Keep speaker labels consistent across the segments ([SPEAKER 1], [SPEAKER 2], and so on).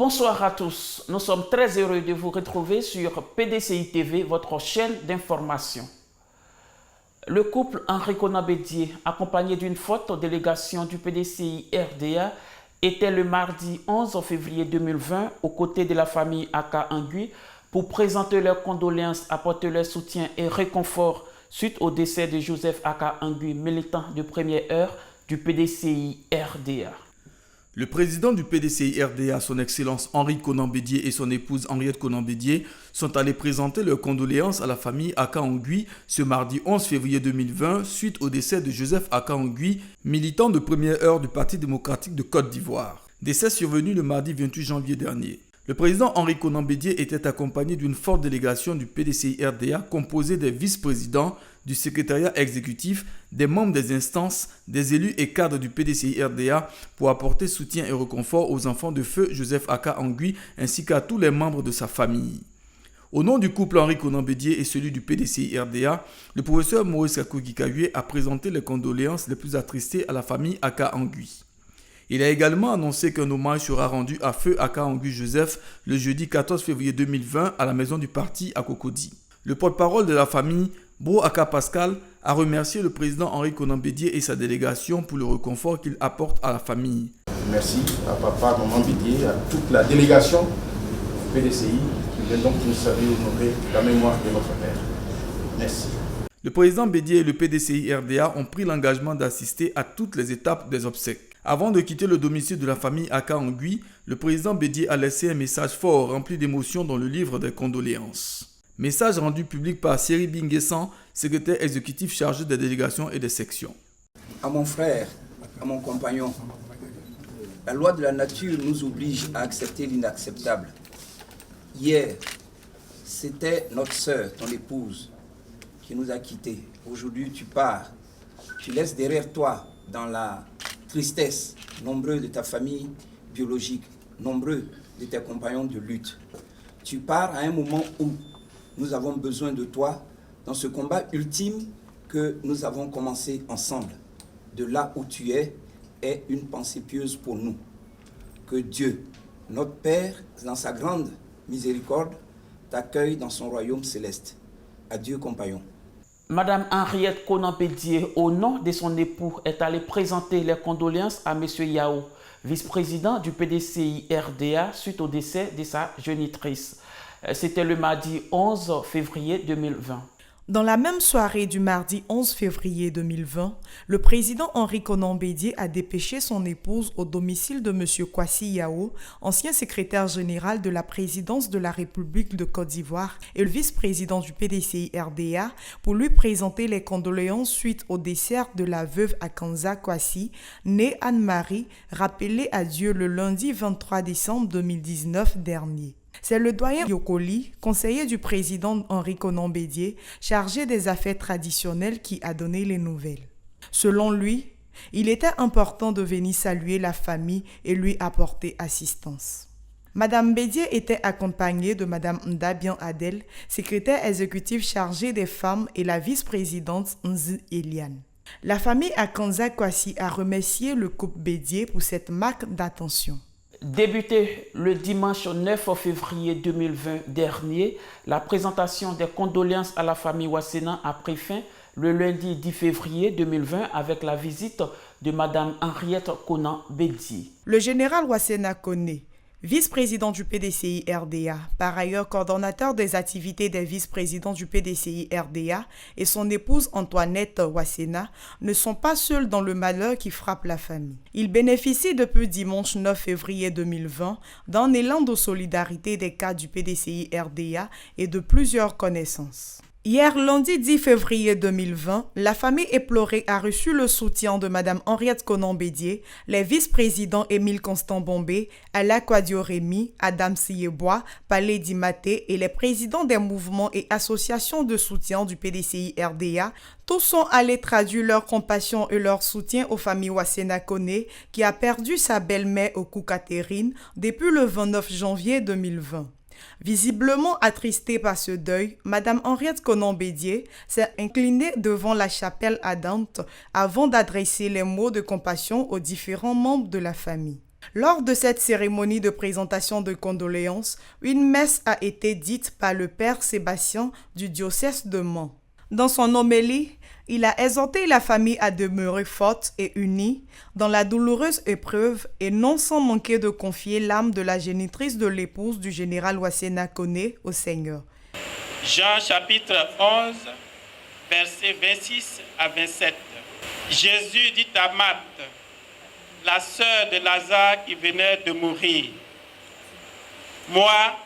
[SPEAKER 1] Bonsoir à tous. Nous sommes très heureux de vous retrouver sur PDCI TV, votre chaîne d'information. Le couple Henri Konan Bédié, accompagné d'une forte délégation du PDCI RDA, était le mardi 11 février 2020 aux côtés de la famille Aka Ngui pour présenter leurs condoléances, apporter leur soutien et réconfort suite au décès de Joseph Aka Ngui, militant de première heure du PDCI RDA.
[SPEAKER 2] Le président du PDCI RDA, son Excellence Henri Konan Bédié et son épouse Henriette Konan Bédié sont allés présenter leurs condoléances à la famille Aka Ngui ce mardi 11 février 2020 suite au décès de Joseph Aka Ngui, militant de première heure du Parti démocratique de Côte d'Ivoire. Décès survenu le mardi 28 janvier dernier. Le président Henri Konan Bédié était accompagné d'une forte délégation du PDCI RDA composée des vice-présidents, du secrétariat exécutif, des membres des instances, des élus et cadres du PDCI RDA pour apporter soutien et réconfort aux enfants de feu Joseph Aka Ngui ainsi qu'à tous les membres de sa famille. Au nom du couple Henri Konan Bédié et celui du PDCI RDA, le professeur Maurice Kakogi-Kayue a présenté les condoléances les plus attristées à la famille Aka Ngui. Il a également annoncé qu'un hommage sera rendu à feu Aka Ngui Joseph le jeudi 14 février 2020 à la maison du parti à Cocody. Le porte-parole de la famille, Bro Aka Pascal, a remercié le président Henri Konan Bédié et sa délégation pour le réconfort qu'il apporte à la famille.
[SPEAKER 3] Merci à papa, maman Bédié, à toute la délégation PDCI qui vient donc nous saluer honorer la mémoire de notre père. Merci.
[SPEAKER 2] Le président Bédié et le PDCI RDA ont pris l'engagement d'assister à toutes les étapes des obsèques. Avant de quitter le domicile de la famille Aka Ngui, le président Bédié a laissé un message fort rempli d'émotions dans le livre des condoléances. Message rendu public par Thierry Binguessan, secrétaire exécutif chargé des délégations et des sections.
[SPEAKER 4] À mon frère, à mon compagnon, la loi de la nature nous oblige à accepter l'inacceptable. Hier, c'était notre sœur, ton épouse, qui nous a quittés. Aujourd'hui, tu pars. Tu laisses derrière toi, dans la tristesse, nombreux de ta famille biologique, nombreux de tes compagnons de lutte. Tu pars à un moment où nous avons besoin de toi dans ce combat ultime que nous avons commencé ensemble. De là où tu es est une pensée pieuse pour nous. Que Dieu, notre Père, dans sa grande miséricorde, t'accueille dans son royaume céleste. Adieu, compagnon.
[SPEAKER 1] Madame Henriette Konan Bédié, au nom de son époux, est allée présenter les condoléances à M. Yao, vice-président du PDCI RDA, suite au décès de sa génitrice. C'était le mardi 11 février 2020.
[SPEAKER 5] Dans la même soirée du mardi 11 février 2020, le président Henri Konan Bédié a dépêché son épouse au domicile de M. Kwasi Yao, ancien secrétaire général de la présidence de la République de Côte d'Ivoire et le vice-président du PDCI RDA, pour lui présenter les condoléances suite au décès de la veuve Akanza Kwasi, née Anne-Marie, rappelée à Dieu le lundi 23 décembre 2019 dernier. C'est le doyen Yokoli, conseiller du président Henri Konan Bédié, chargé des affaires traditionnelles, qui a donné les nouvelles. Selon lui, il était important de venir saluer la famille et lui apporter assistance. Madame Bédié était accompagnée de Madame Ndabian Adel, secrétaire exécutive chargée des femmes, et la vice-présidente Nzi Eliane. La famille Akanza Kwasi a remercié le couple Bédié pour cette marque d'attention.
[SPEAKER 1] Débuté le dimanche 9 février 2020 dernier, la présentation des condoléances à la famille Wassena a pris fin le lundi 10 février 2020 avec la visite de Mme Henriette Konan Bédié.
[SPEAKER 5] Le général Wassena Koné, vice-président du PDCI RDA, par ailleurs coordonnateur des activités des vice-présidents du PDCI RDA, et son épouse Antoinette Wassena ne sont pas seuls dans le malheur qui frappe la famille. Ils bénéficient depuis dimanche 9 février 2020 d'un élan de solidarité des cadres du PDCI RDA et de plusieurs connaissances. Hier, lundi 10 février 2020, la famille éplorée a reçu le soutien de Mme Henriette Konan Bédié, les vice-présidents Émile Constant Bombé, Ala Kwadio Rémy, Adam Siyebois, Palais Dimaté et les présidents des mouvements et associations de soutien du PDCI RDA. Tous sont allés traduire leur compassion et leur soutien aux familles Wassena Koné, qui a perdu sa belle-mère Oku Catherine depuis le 29 janvier 2020. Visiblement attristée par ce deuil, Mme Henriette Konan Bédié s'est inclinée devant la chapelle ardente avant d'adresser les mots de compassion aux différents membres de la famille. Lors de cette cérémonie de présentation de condoléances, une messe a été dite par le père Sébastien du diocèse de Mans. Dans son homélie, il a exhorté la famille à demeurer forte et unie dans la douloureuse épreuve et non sans manquer de confier l'âme de la génitrice de l'épouse du général Wasséna Koné au Seigneur.
[SPEAKER 6] Jean chapitre 11, versets 26 à 27. Jésus dit à Marthe, la sœur de Lazare qui venait de mourir, « Moi,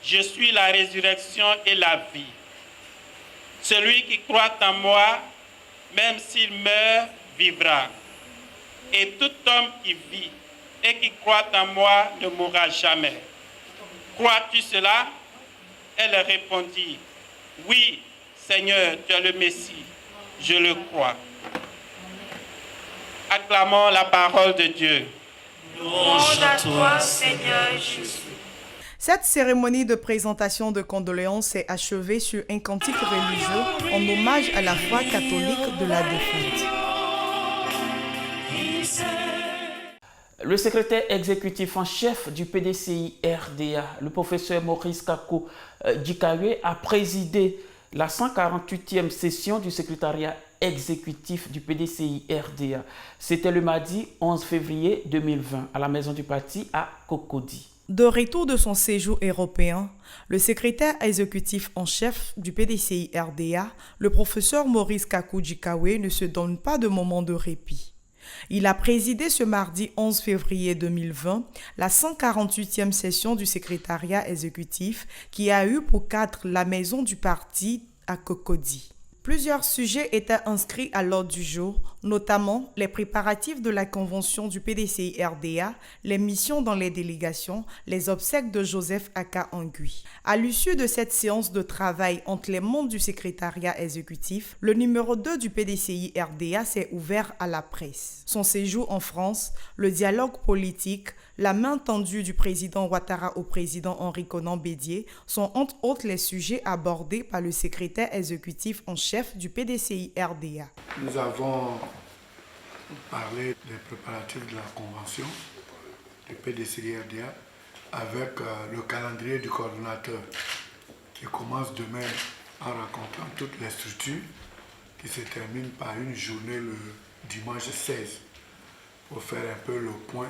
[SPEAKER 6] je suis la résurrection et la vie. Celui qui croit en moi, même s'il meurt, vivra. Et tout homme qui vit et qui croit en moi ne mourra jamais. Crois-tu cela ?» Elle répondit, « Oui, Seigneur, tu es le Messie, je le crois. » Acclamons la parole de Dieu.
[SPEAKER 7] Louange à toi, Seigneur Jésus.
[SPEAKER 5] Cette cérémonie de présentation de condoléances s'est achevée sur un cantique religieux en hommage à la foi catholique de la défunte.
[SPEAKER 1] Le secrétaire exécutif en chef du PDCI RDA, le professeur Maurice Kakou Djikawe, a présidé la 148e session du secrétariat exécutif du PDCI RDA. C'était le mardi 11 février 2020 à la maison du parti à Cocody.
[SPEAKER 5] De retour de son séjour européen, le secrétaire exécutif en chef du PDCI RDA, le professeur Maurice Kakou Djikawe, ne se donne pas de moment de répit. Il a présidé ce mardi 11 février 2020 la 148e session du secrétariat exécutif qui a eu pour cadre la maison du parti à Cocody. Plusieurs sujets étaient inscrits à l'ordre du jour, notamment les préparatifs de la convention du PDCI RDA, les missions dans les délégations, les obsèques de Joseph Aka Angui. À l'issue de cette séance de travail entre les membres du secrétariat exécutif, le numéro 2 du PDCI RDA s'est ouvert à la presse. Son séjour en France, le dialogue politique, la main tendue du président Ouattara au président Henri Konan Bédié sont entre autres les sujets abordés par le secrétaire exécutif en chef du PDCI RDA.
[SPEAKER 8] Nous avons parlé des préparatifs de la convention du PDCI RDA avec le calendrier du coordonnateur qui commence demain en rencontrant toutes les structures qui se termine par une journée le dimanche 16 pour faire un peu le point,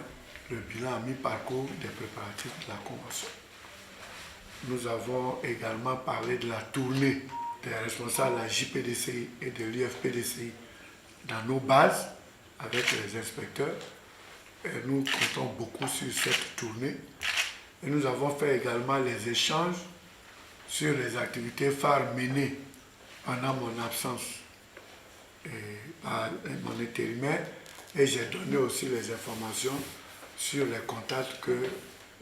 [SPEAKER 8] le bilan à mi-parcours des préparatifs de la convention. Nous avons également parlé de la tournée des responsables de la JPDCI et de l'UFPDCI dans nos bases avec les inspecteurs. Et nous comptons beaucoup sur cette tournée. Et nous avons fait également les échanges sur les activités phares menées pendant mon absence par mon intérimaire. Et j'ai donné aussi les informations sur les contacts que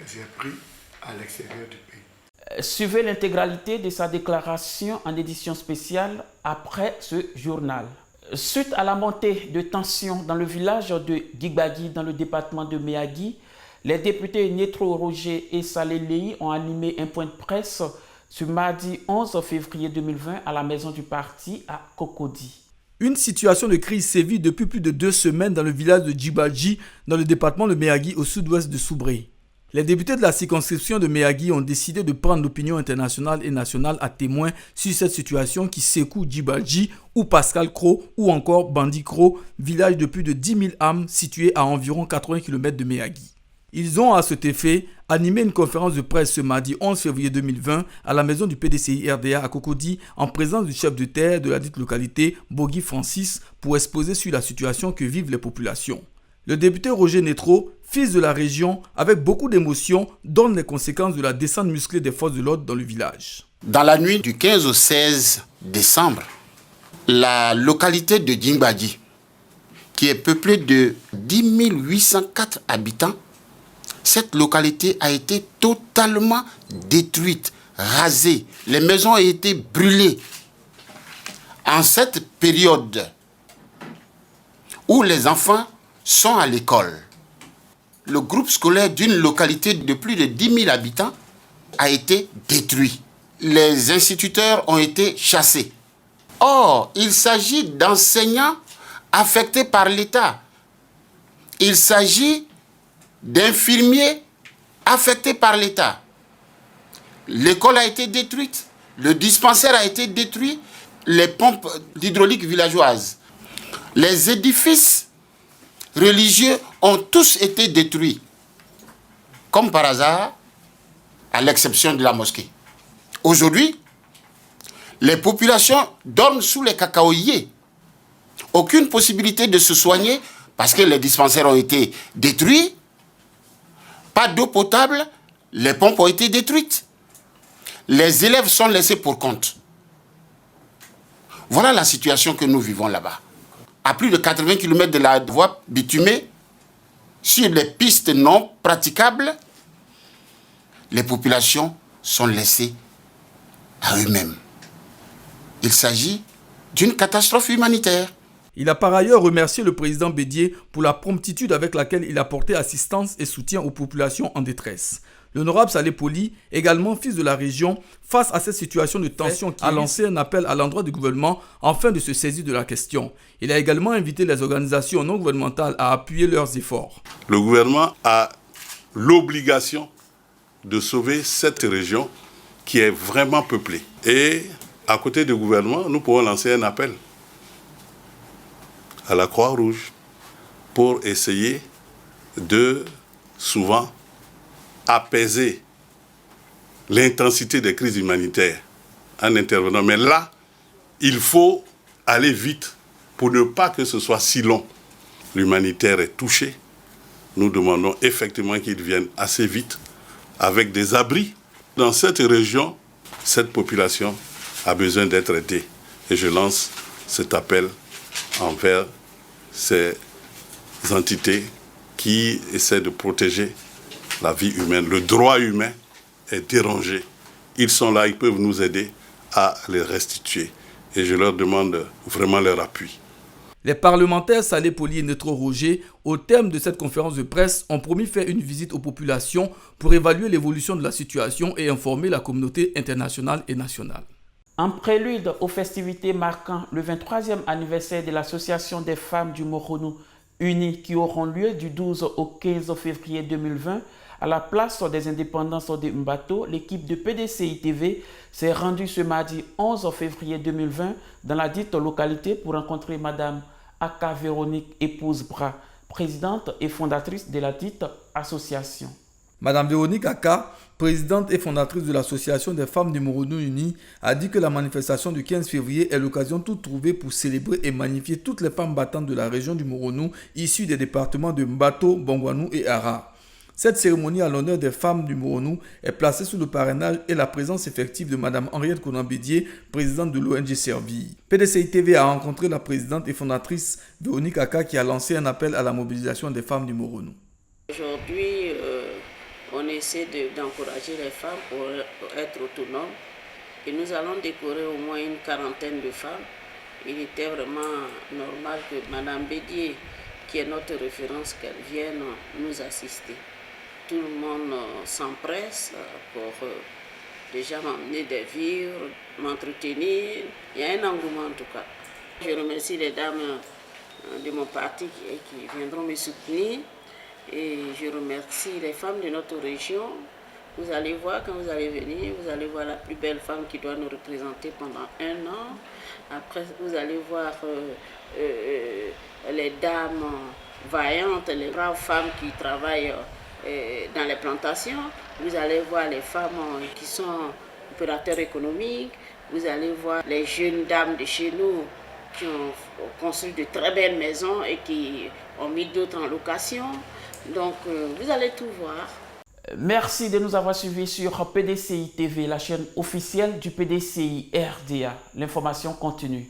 [SPEAKER 8] j'ai pris à l'extérieur du pays.
[SPEAKER 1] Suivez l'intégralité de sa déclaration en édition spéciale après ce journal. Suite à la montée de tensions dans le village de Guibagui dans le département de Méagui, les députés Nétro Roger et Salé Léhi ont animé un point de presse ce mardi 11 février 2020 à la maison du parti à Cocody.
[SPEAKER 2] Une situation de crise sévit depuis plus de 2 semaines dans le village de Djibadji, dans le département de Méagui, au sud-ouest de Soubré. Les députés de la circonscription de Méagui ont décidé de prendre l'opinion internationale et nationale à témoin sur cette situation qui secoue Djibadji ou Pascal Cro ou encore Bandi Cro, village de plus de 10 000 âmes situé à environ 80 km de Méagui. Ils ont à cet effet animé une conférence de presse ce mardi 11 février 2020 à la maison du PDCI RDA à Cocody en présence du chef de terre de la dite localité, Bogi Francis, pour exposer sur la situation que vivent les populations. Le député Roger Nétro, fils de la région, avec beaucoup d'émotion, donne les conséquences de la descente musclée des forces de l'ordre dans le village.
[SPEAKER 9] Dans la nuit du 15 au 16 décembre, la localité de Djibadji, qui est peuplée de 10 804 habitants, cette localité a été totalement détruite, rasée. Les maisons ont été brûlées. En cette période où les enfants sont à l'école, le groupe scolaire d'une localité de plus de 10 000 habitants a été détruit. Les instituteurs ont été chassés. Or, il s'agit d'enseignants affectés par l'État. Il s'agit d'infirmiers affectés par l'État. L'école a été détruite, le dispensaire a été détruit, les pompes hydrauliques villageoises. Les édifices religieux ont tous été détruits, comme par hasard, à l'exception de la mosquée. Aujourd'hui, les populations dorment sous les cacaoyers. Aucune possibilité de se soigner parce que les dispensaires ont été détruits. Pas d'eau potable, les pompes ont été détruites. Les élèves sont laissés pour compte. Voilà la situation que nous vivons là-bas. À plus de 80 km de la voie bitumée, sur les pistes non praticables, les populations sont laissées à eux-mêmes. Il s'agit d'une catastrophe humanitaire.
[SPEAKER 2] Il a par ailleurs remercié le président Bédié pour la promptitude avec laquelle il a porté assistance et soutien aux populations en détresse. L'honorable Saleh Poli, également fils de la région, face à cette situation de tension, a lancé un appel à l'endroit du gouvernement afin de se saisir de la question. Il a également invité les organisations non gouvernementales à appuyer leurs efforts.
[SPEAKER 10] Le gouvernement a l'obligation de sauver cette région qui est vraiment peuplée. Et à côté du gouvernement, nous pouvons lancer un appel à la Croix-Rouge pour essayer de souvent apaiser l'intensité des crises humanitaires en intervenant. Mais là, il faut aller vite pour ne pas que ce soit si long. L'humanitaire est touché. Nous demandons effectivement qu'il vienne assez vite avec des abris. Dans cette région, cette population a besoin d'être aidée. Et je lance cet appel envers ces entités qui essaient de protéger la vie humaine. Le droit humain est dérangé. Ils sont là, ils peuvent nous aider à les restituer. Et je leur demande vraiment leur appui.
[SPEAKER 2] Les parlementaires Saleh Poli et Netro Roger, au terme de cette conférence de presse, ont promis faire une visite aux populations pour évaluer l'évolution de la situation et informer la communauté internationale et nationale.
[SPEAKER 1] En prélude aux festivités marquant le 23e anniversaire de l'Association des femmes du Moronou Unies qui auront lieu du 12 au 15 février 2020, à la place des indépendances de Mbato, l'équipe de PDCI TV s'est rendue ce mardi 11 février 2020 dans la dite localité pour rencontrer Madame Aka Véronique Épouse Bras, présidente et fondatrice de la dite association.
[SPEAKER 2] Madame Véronique Aka, présidente et fondatrice de l'Association des femmes du Moronou Unies, a dit que la manifestation du 15 février est l'occasion toute trouvée pour célébrer et magnifier toutes les femmes battantes de la région du Moronou, issues des départements de Mbato, Bongwanou et Ara. Cette cérémonie à l'honneur des femmes du Moronou est placée sous le parrainage et la présence effective de Mme Henriette Konan-Bédié, présidente de l'ONG Servie. PDCI TV a rencontré la présidente et fondatrice Véronique Aka qui a lancé un appel à la mobilisation des femmes du Moronou.
[SPEAKER 11] Aujourd'hui, on essaie d'encourager les femmes pour être autonomes et nous allons décorer au moins une quarantaine de femmes. Il était vraiment normal que Mme Bédié, qui est notre référence, qu'elle vienne nous assister. Tout le monde s'empresse pour déjà m'emmener des vivres, m'entretenir. Il y a un engouement en tout cas. Je remercie les dames de mon parti qui viendront me soutenir. Et je remercie les femmes de notre région. Vous allez voir, quand vous allez venir, vous allez voir la plus belle femme qui doit nous représenter pendant 1 an. Après, vous allez voir les dames vaillantes, les braves femmes qui travaillent dans les plantations. Vous allez voir les femmes qui sont opérateurs économiques. Vous allez voir les jeunes dames de chez nous qui ont construit de très belles maisons et qui ont mis d'autres en location. Donc, vous allez tout voir.
[SPEAKER 1] Merci de nous avoir suivis sur PDCI TV, la chaîne officielle du PDCI RDA. L'information continue.